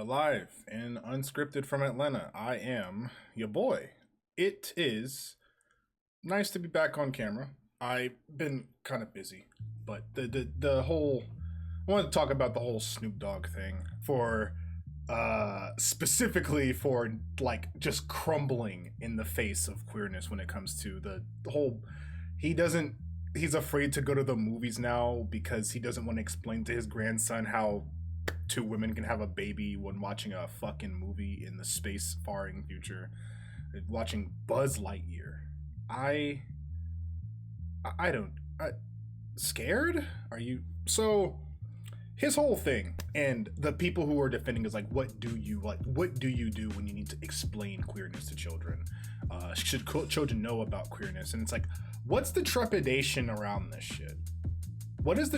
Live and unscripted from Atlanta. I am your boy. It is nice to be back on camera. I've been kind of busy, but the whole I wanted to talk about the whole Snoop Dogg thing for specifically for like just crumbling in the face of queerness when it comes to the whole he doesn't he's afraid to go to the movies now because he doesn't want to explain to his grandson how two women can have a baby when watching a fucking movie in the space faring future, watching Buzz Lightyear. I I don't scared? Are you so his whole thing and the people who are defending is like what do you do when you need to explain queerness to children? Should children know about queerness? And it's like, what's the trepidation around this shit? What is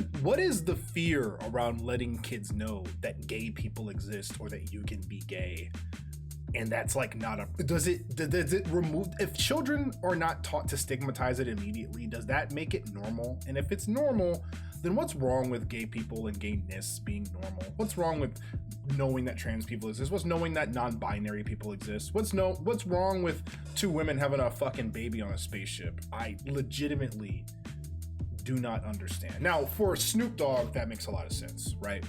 the fear around letting kids know that gay people exist or that you can be gay? And that's like not a does it remove, if children are not taught to stigmatize it immediately, does that make it normal? And if it's normal, then what's wrong with gay people and gayness being normal? What's wrong with knowing that trans people exist? What's knowing that non-binary people exist? What's wrong with two women having a fucking baby on a spaceship? I legitimately do not understand. Now, for Snoop Dogg, that makes a lot of sense, right?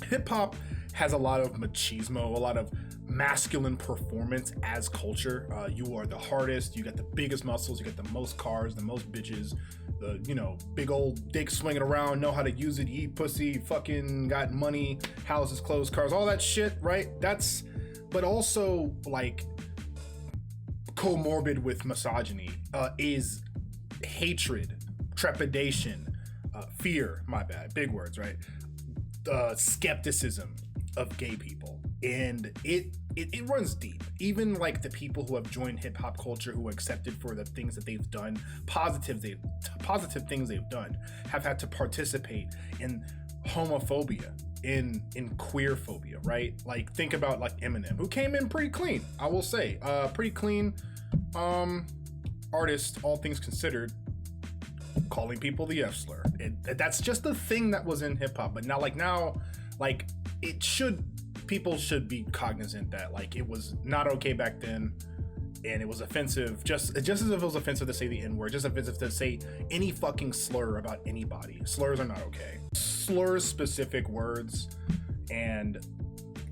Hip hop has a lot of machismo, a lot of masculine performance as culture. You are the hardest, you got the biggest muscles, you got the most cars, the most bitches, the big old dick swinging around, know how to use it, eat pussy, fucking got money, houses, clothes, cars, all that shit, right? But also like comorbid with misogyny is hatred, trepidation, fear, my bad, big words, right? Skepticism of gay people, and it runs deep. Even like the people who have joined hip hop culture, who are accepted for the things that they've done, positive things they've done, have had to participate in homophobia, in queerphobia, right? Like think about like Eminem, who came in pretty clean, I will say, pretty clean artist, all things considered, calling people the F slur. That's just the thing that was in hip hop. But now, people should be cognizant that like it was not okay back then, and it was offensive. Just as if it was offensive to say the N word, just offensive to say any fucking slur about anybody. Slurs are not okay. Slurs, specific words, and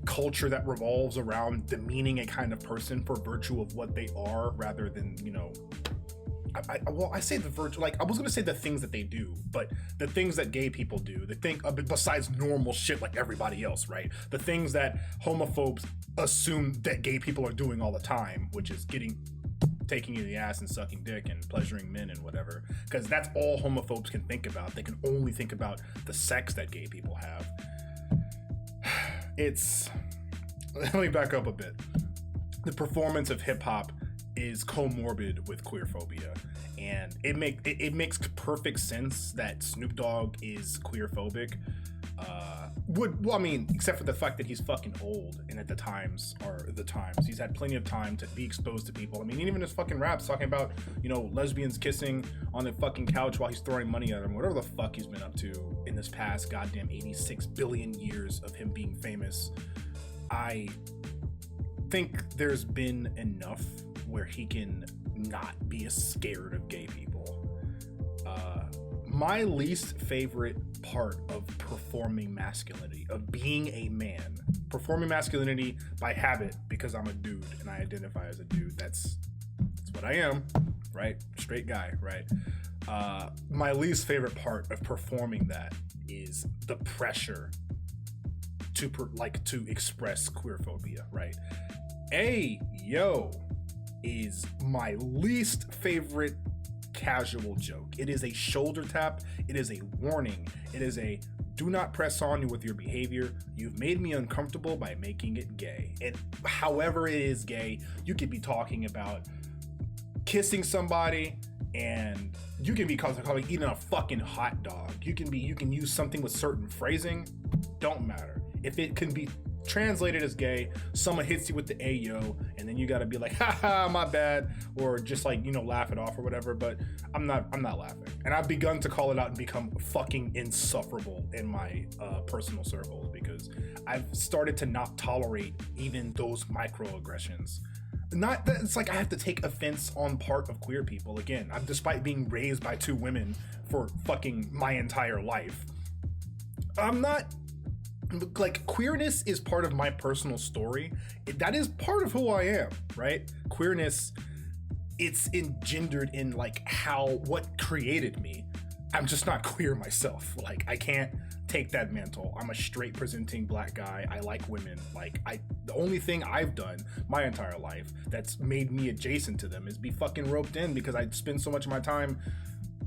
culture that revolves around demeaning a kind of person for virtue of what they are, rather than I say the virtue, like I was gonna say the things that they do, but the things that gay people do, the thing besides normal shit like everybody else, right? The things that homophobes assume that gay people are doing all the time, which is taking you in the ass and sucking dick and pleasuring men and whatever, because that's all homophobes can think about. They can only think about the sex that gay people have. Let me back up a bit. The performance of hip hop is comorbid with queerphobia, and it makes perfect sense that Snoop Dogg is queerphobic. Except for the fact that he's fucking old, and at the times he's had plenty of time to be exposed to people. I mean, even his fucking raps talking about lesbians kissing on the fucking couch while he's throwing money at him, whatever the fuck he's been up to in this past goddamn 86 billion years of him being famous. I think there's been enough where he can not be as scared of gay people. My least favorite part of performing masculinity, of being a man, performing masculinity by habit, because I'm a dude and I identify as a dude. That's what I am, right? Straight guy, right? My least favorite part of performing that is the pressure to express queerphobia, right? Is my least favorite casual joke. It is a shoulder tap. It is a warning. It is a do not press on with your behavior. You've made me uncomfortable by making it gay. And however it is gay, you could be talking about kissing somebody, and you can be calling eating a fucking hot dog. You can use something with certain phrasing. Don't matter. If it can be translated as gay, someone hits you with the ayo, and then you gotta be like, haha, my bad, or just like, you know, laugh it off or whatever. But I'm not laughing, and I've begun to call it out and become fucking insufferable in my personal circles, because I've started to not tolerate even those microaggressions. Not that it's like I have to take offense on part of queer people. Again, despite being raised by 2 women for fucking my entire life, I'm not like, queerness is part of my personal story. That is part of who I am, right? Queerness, it's engendered in like what created me. I'm just not queer myself. Like, I can't take that mantle. I'm a straight presenting black guy. I like women. Like, the only thing I've done my entire life that's made me adjacent to them is be fucking roped in, because I spend so much of my time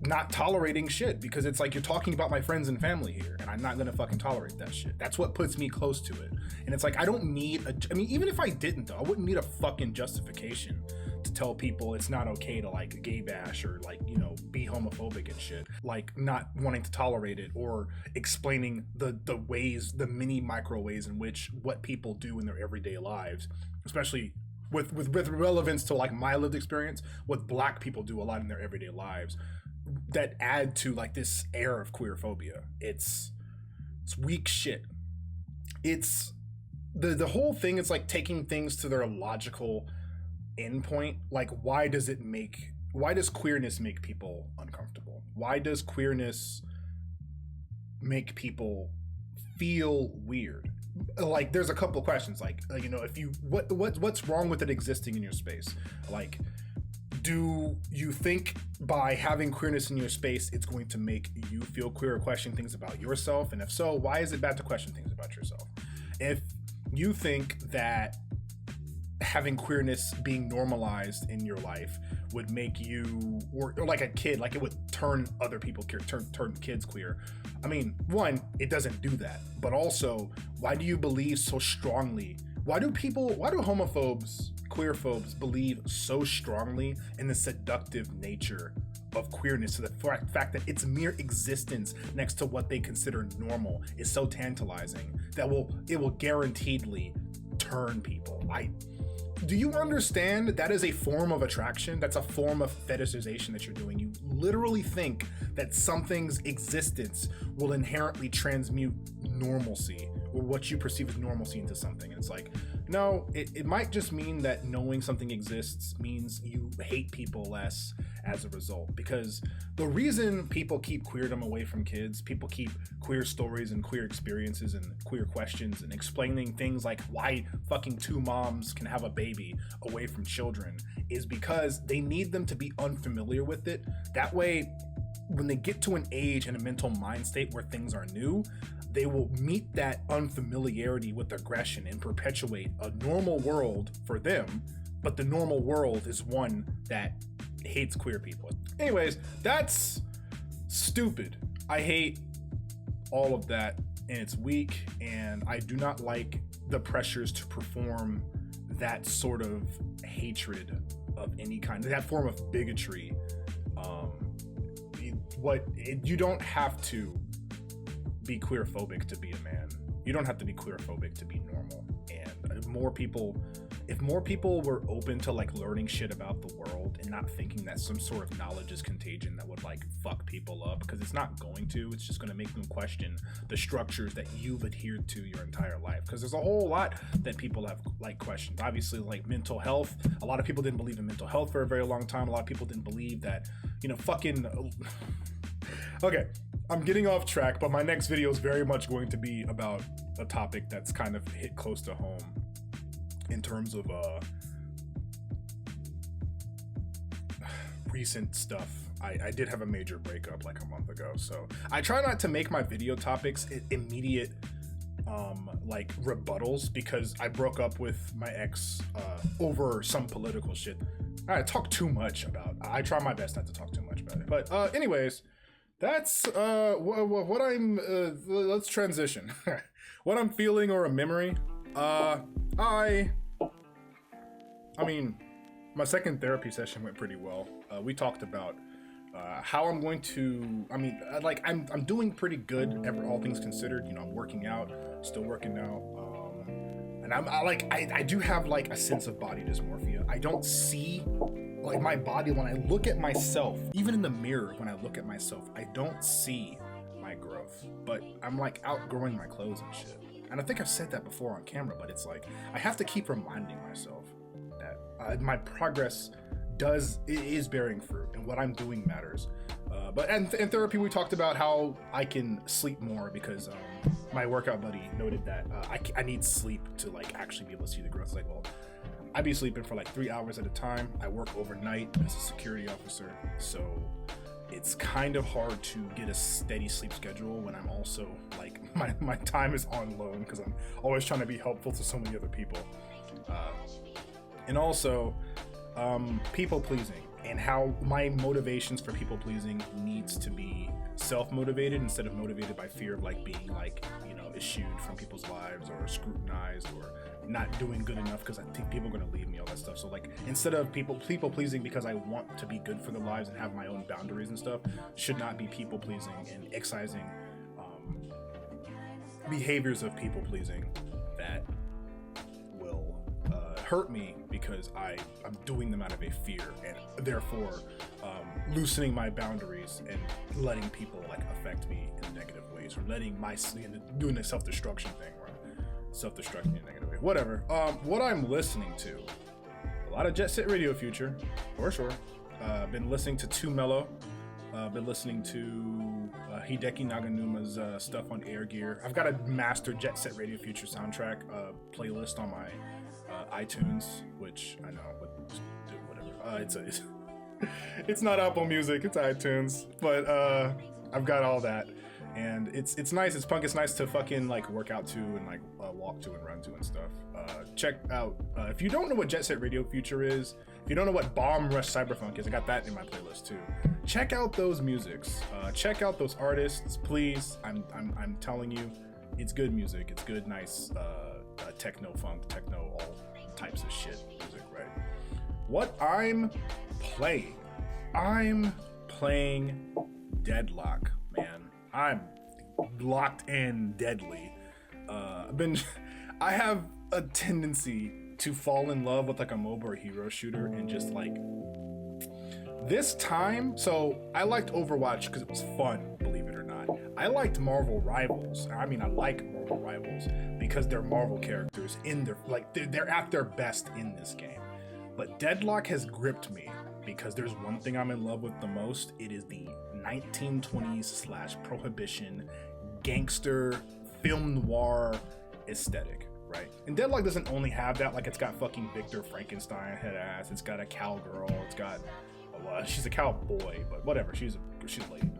not tolerating shit, because it's like, you're talking about my friends and family here, and I'm not gonna fucking tolerate that shit. That's what puts me close to it. And it's like, I don't need I mean, even if I didn't though, I wouldn't need a fucking justification to tell people it's not okay to like gay bash or like, you know, be homophobic and shit. Like, not wanting to tolerate it, or explaining the ways, the many micro ways in which what people do in their everyday lives, especially with relevance to like my lived experience, what black people do a lot in their everyday lives, that add to like this air of queerphobia. It's weak shit. It's the whole thing is like taking things to their logical endpoint. Like, why does queerness make people uncomfortable? Why does queerness make people feel weird? Like, there's a couple of questions, like you know, if you what's wrong with it existing in your space? Like, do you think by having queerness in your space, it's going to make you feel queer or question things about yourself? And if so, why is it bad to question things about yourself? If you think that having queerness being normalized in your life would make you, or like a kid, like it would turn other people queer, turn kids queer. I mean, one, it doesn't do that. But also, why do you believe so strongly? Why do homophobes, queerphobes believe so strongly in the seductive nature of queerness, to the fact that its mere existence next to what they consider normal is so tantalizing that it will guaranteedly turn people? Do you understand that is a form of attraction? That's a form of fetishization that you're doing. You literally think that something's existence will inherently transmute normalcy, or what you perceive as normalcy, into something. And it's like, no, it might just mean that knowing something exists means you hate people less as a result. Because the reason people keep queerdom away from kids, people keep queer stories and queer experiences and queer questions and explaining things like why fucking 2 moms can have a baby away from children, is because they need them to be unfamiliar with it. That way, when they get to an age and a mental mind state where things are new, they will meet that unfamiliarity with aggression and perpetuate a normal world for them, but the normal world is one that hates queer people. Anyways, that's stupid. I hate all of that, and it's weak, and I do not like the pressures to perform that sort of hatred of any kind, that form of bigotry. You don't have to be queerphobic to be a man. You don't have to be queerphobic to be normal. And if more people were open to like learning shit about the world and not thinking that some sort of knowledge is contagion that would like fuck people up, because it's not going to. It's just going to make them question the structures that you've adhered to your entire life. Because there's a whole lot that people have like questioned. Obviously, like mental health. A lot of people didn't believe in mental health for a very long time. A lot of people didn't believe that, you know, fucking okay, I'm getting off track, but my next video is very much going to be about a topic that's kind of hit close to home in terms of recent stuff. I did have a major breakup like a month ago, so I try not to make my video topics immediate like rebuttals, because I broke up with my ex over some political shit. I talk too much about. I try my best not to talk too much about it. But anyways, that's what I'm. Let's transition. What I'm feeling, or a memory. I mean, my second therapy session went pretty well. We talked about how I'm going to. I mean, I'm doing pretty good. All things considered, you know, I'm working out, still working out. And I do have like a sense of body dysmorphia. I don't see like my body when I look at myself, even in the mirror when I look at myself, I don't see my growth, but I'm like outgrowing my clothes and shit. And I think I've said that before on camera, but it's like I have to keep reminding myself that my progress is bearing fruit and what I'm doing matters. But in therapy, we talked about how I can sleep more because my workout buddy noted that I need sleep to like actually be able to see the growth. It's like, well, I be sleeping for like 3 hours at a time. I work overnight as a security officer, so it's kind of hard to get a steady sleep schedule when I'm also like my time is on loan because I'm always trying to be helpful to so many other people. And also people pleasing and how my motivations for people pleasing needs to be self-motivated instead of motivated by fear of like being like, you know, eschewed from people's lives or scrutinized or not doing good enough because I think people are going to leave me, all that stuff. So like instead of people pleasing because I want to be good for their lives and have my own boundaries and stuff, should not be people pleasing and excising behaviors of people pleasing that will hurt me because I'm doing them out of a fear and therefore loosening my boundaries and letting people like affect me in negative ways or letting doing the self-destruction thing where I'm self-destructing in a negative way. Whatever. What I'm listening to, a lot of Jet Set Radio Future, for sure. Been listening to Too Mellow. Been listening to Hideki Naganuma's stuff on Air Gear. I've got a master Jet Set Radio Future soundtrack playlist on my iTunes, which I know, but just do whatever. It's not Apple Music, it's iTunes, but I've got all that, and it's nice. It's punk. It's nice to fucking like work out to and like walk to and run to and stuff. Check out if you don't know what Jet Set Radio Future is, if you don't know what Bomb Rush Cyberfunk is, I got that in my playlist too. Check out those musics. Check out those artists, please. I'm telling you, it's good music. It's good, nice techno funk, techno, all types of shit music, right? What I'm playing Deadlock, man. I'm locked in deadly. I have a tendency to fall in love with like a MOBA or hero shooter and just like this time. So I liked Overwatch because it was fun, believe it or not. I liked Marvel Rivals. I like Marvel Rivals because they're Marvel characters in their like they're at their best in this game. But Deadlock has gripped me because there's one thing I'm in love with the most. It is the 1920s / Prohibition gangster film noir aesthetic, right? And Deadlock doesn't only have that. Like it's got fucking Victor Frankenstein head ass. It's got a cowgirl. It's got she's a cowboy, but whatever. She's a lady.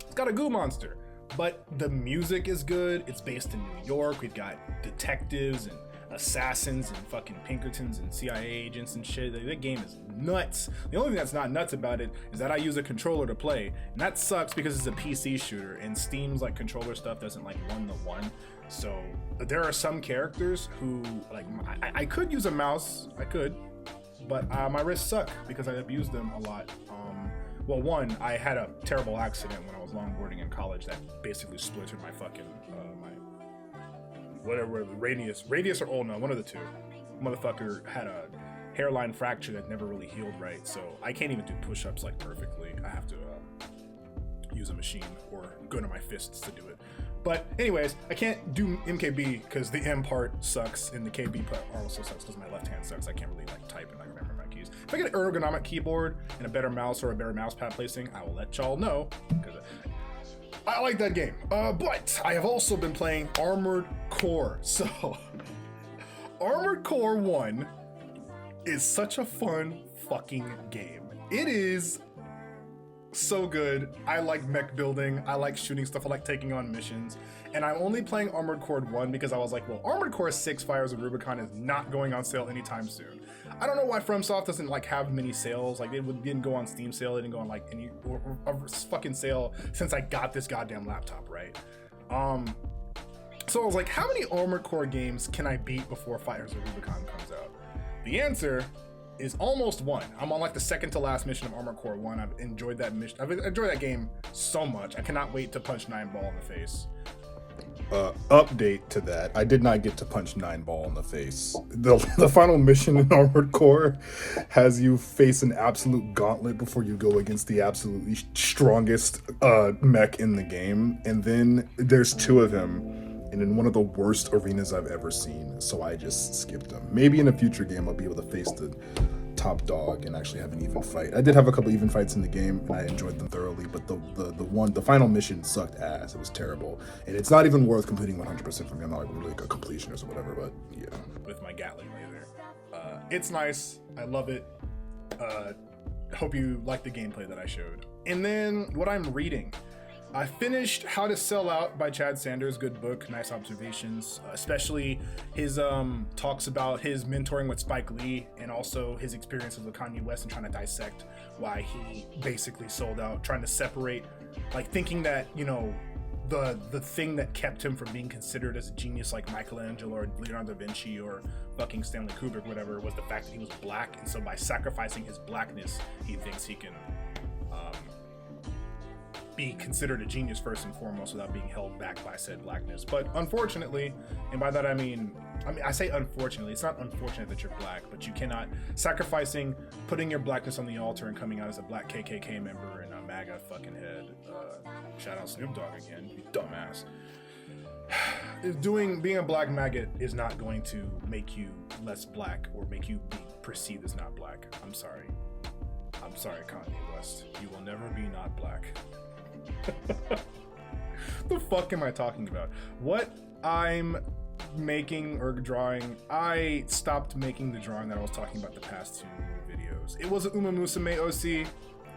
It's got a goo monster, but the music is good. It's based in New York. We've got detectives and assassins and fucking Pinkertons and CIA agents and shit. That game is nuts. The only thing that's not nuts about it is that I use a controller to play, and that sucks because it's a PC shooter and Steam's like controller stuff doesn't like 1-to-1. So there are some characters who like I could use a mouse, I could, but my wrists suck because I abuse them a lot. Well, one, I had a terrible accident when I was longboarding in college that basically splintered my fucking whatever, the radius or ulna, one of the two. Motherfucker had a hairline fracture that never really healed right, so I can't even do push-ups like perfectly. I have to use a machine or go to my fists to do it. But anyways, I can't do MKB because the M part sucks and the KB part also sucks because my left hand sucks. I can't really like type and I remember my keys. If I get an ergonomic keyboard and a better mouse or a better mouse pad placing, I will let y'all know because I like that game. But I have also been playing Armored Core. So Armored Core 1 is such a fun fucking game. It is so good. I like mech building. I like shooting stuff. I like taking on missions. And I'm only playing Armored Core 1 because I was like, well, Armored Core 6 Fires of Rubicon is not going on sale anytime soon. I don't know why FromSoft doesn't like have many sales. Like it didn't go on Steam sale. It didn't go on like any or fucking sale since I got this goddamn laptop, right? So I was like, how many Armored Core games can I beat before Fires of Rubicon comes out? The answer is almost one. I'm on like the second to last mission of Armored Core 1. I've enjoyed that mission. I've enjoyed that game so much. I cannot wait to punch 9 Ball in the face. Update to that. I did not get to punch 9-ball in the face. The final mission in Armored Core has you face an absolute gauntlet before you go against the absolutely strongest mech in the game. And then there's 2 of him, and in one of the worst arenas I've ever seen. So I just skipped him. Maybe in a future game I'll be able to face the top dog and actually have an even fight. I did have a couple even fights in the game and I enjoyed them thoroughly, but the final mission sucked ass. It was terrible, and it's not even worth completing 100% for me. I'm not like really a completionist or whatever, but yeah. With my Gatling laser, it's nice. I love it. Hope you like the gameplay that I showed. And then what I'm reading. I finished How to Sell Out by Chad Sanders. Good book, nice observations, especially his talks about his mentoring with Spike Lee and also his experiences with Kanye West and trying to dissect why he basically sold out, trying to separate, like thinking that, you know, the thing that kept him from being considered as a genius like Michelangelo or Leonardo da Vinci or fucking Stanley Kubrick, whatever, was the fact that he was black. And so by sacrificing his blackness, he thinks he can be considered a genius first and foremost without being held back by said blackness. But unfortunately, and by that I mean I say unfortunately, it's not unfortunate that you're black, but you cannot putting your blackness on the altar and coming out as a black KKK member and a MAGA fucking head. Shout out Snoop Dogg again, you dumbass. Being a black maggot is not going to make you less black or make you be perceived as not black. I'm sorry, Kanye West. You will never be not black. The fuck am I talking about? What I'm making or drawing, I stopped making the drawing that I was talking about the past 2 videos. It was an Uma Musume OC.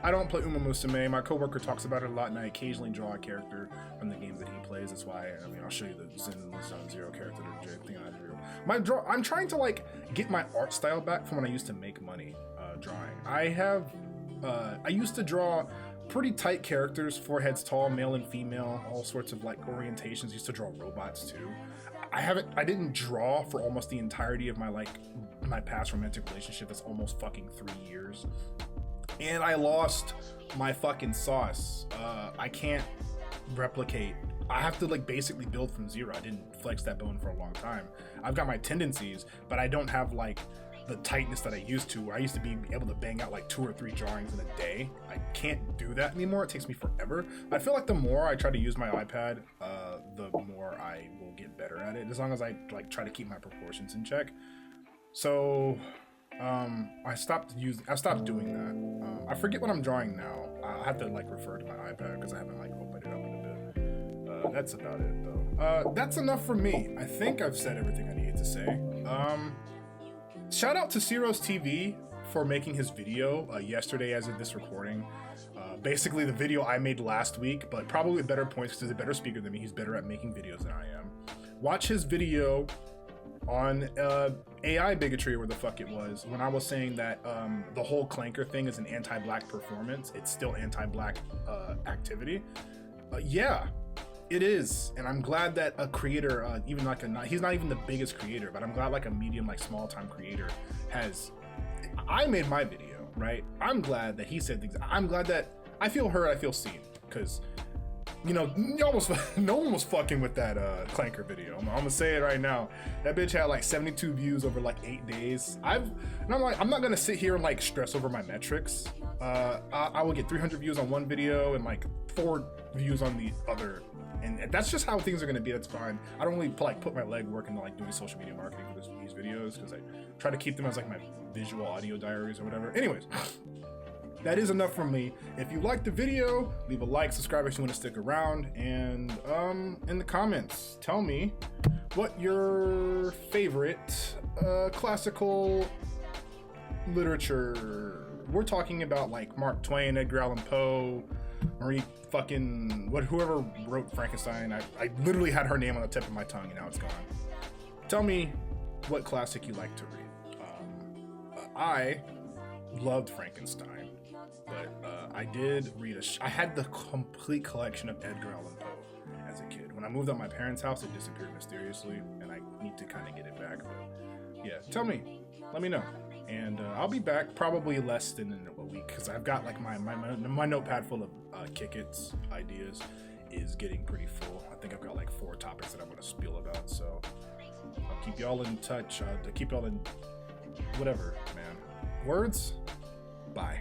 I don't play Uma Musume. My coworker talks about it a lot, and I occasionally draw a character from the games that he plays. That's why, I'll show you the Zone Zero character thing I drew. I'm trying to like get my art style back from when I used to make money drawing. I used to draw pretty tight characters, 4 heads tall, male and female, all sorts of like orientations. Used to draw robots too. I didn't draw for almost the entirety of my past romantic relationship. That's almost fucking 3 years. And I lost my fucking sauce. I can't replicate. I have to like basically build from zero. I didn't flex that bone for a long time. I've got my tendencies, but I don't have like the tightness that I used to, where I used to be able to bang out like 2 or 3 drawings in a day. I can't do that anymore. It takes me forever. I feel like the more I try to use my iPad, the more I will get better at it, as long as I like try to keep my proportions in check. So I stopped doing that. I forget what I'm drawing now. I'll have to like refer to my iPad because I haven't like opened it up in a bit. That's about it though. That's enough for me. I think I've said everything I needed to say. Shout out to Ciro's TV for making his video yesterday as of this recording. Basically the video I made last week, but probably better points because he's a better speaker than me. He's better at making videos than I am. Watch his video on AI bigotry, or where the fuck it was, when I was saying that the whole Clanker thing is an anti-black performance. It's still anti-black activity. Yeah, it is, and I'm glad that a creator, even like he's not even the biggest creator, but I'm glad like a medium, like small-time creator I made my video, right? I'm glad that he said things. I'm glad that I feel heard, I feel seen, because no one was fucking with that Clanker video. I'm gonna say it right now. That bitch had like 72 views over like 8 days. I'm not gonna sit here and like stress over my metrics. I will get 300 views on one video and like 4 views on the other, and that's just how things are gonna be. That's fine. I don't really put my leg work into like doing social media marketing for these videos, because I try to keep them as like my visual audio diaries or whatever. Anyways. That is enough from me. If you liked the video, leave a like, subscribe if you want to stick around, and in the comments, tell me what your favorite classical literature. We're talking about like Mark Twain, Edgar Allan Poe, Marie fucking whoever wrote Frankenstein. I literally had her name on the tip of my tongue and now it's gone. Tell me what classic you like to read. I loved Frankenstein. But I did read I had the complete collection of Edgar Allan Poe as a kid. When I moved out of my parents' house, it disappeared mysteriously, and I need to kind of get it back. But yeah, tell me, let me know, and I'll be back probably less than in a week, because I've got like my notepad full of Kick-Its ideas, is getting pretty full. I think I've got like 4 topics that I'm going to spiel about, so I'll keep y'all in touch. To keep y'all in whatever, man. Words? Bye.